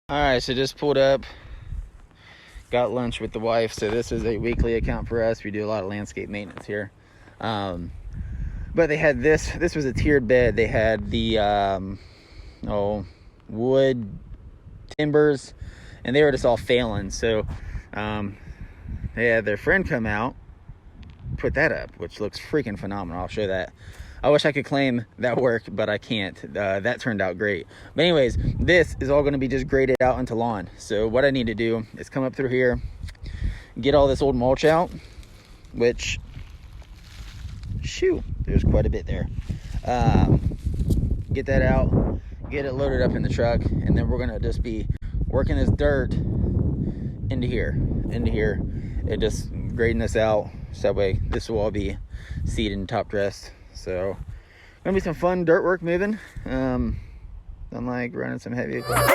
Alright, so just pulled up, got lunch with the wife. So this is a weekly account for us. We do a lot of landscape maintenance here. But they had this was a tiered bed. They had the wood timbers, and they were just all failing. So they had their friend come out, put that up, which looks freaking phenomenal. I'll show that. I wish I could claim that work, but I can't. That turned out great. But anyways, this is all going to be just graded out into lawn. So what I need to do is come up through here, get all this old mulch out, which, shoot, there's quite a bit there. Get that out, get it loaded up in the truck, and then we're going to just be working this dirt into here, and just grading this out. So that way this will all be seeded and top dressed. So gonna be some fun dirt work moving. I'm like running some heavy equipment.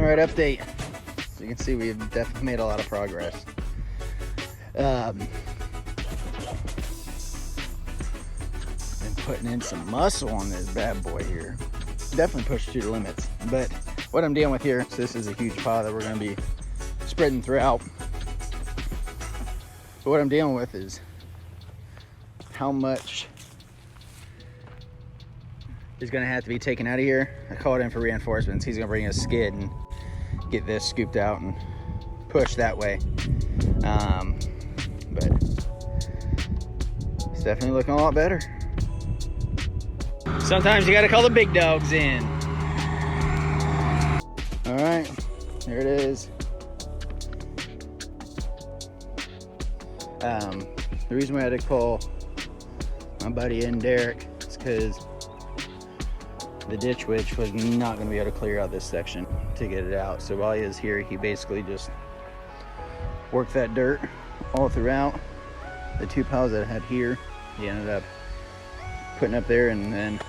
Alright, update. So you can see we've definitely made a lot of progress. Been putting in some muscle on this bad boy here. Definitely pushed to the limits. But what I'm dealing with here, so this is a huge pile that we're going to be spreading throughout. But what I'm dealing with is how much is going to have to be taken out of here. I called in for reinforcements. He's going to bring a skid and get this scooped out and push that way. But it's definitely looking a lot better. Sometimes you got to call the big dogs in. All right, there it is. The reason why I had to call my buddy in, Derek, is because the ditch witch was not going to be able to clear out this section to get it out. So while he was here, he basically just worked that dirt all throughout. The two piles that I had here, he ended up putting up there, and then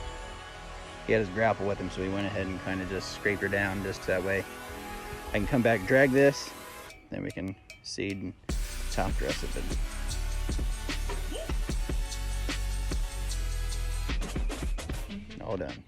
he had his grapple with him, so he went ahead and kind of just scraped her down, just that way I can come back, drag this, then we can seed and top dress it. All done.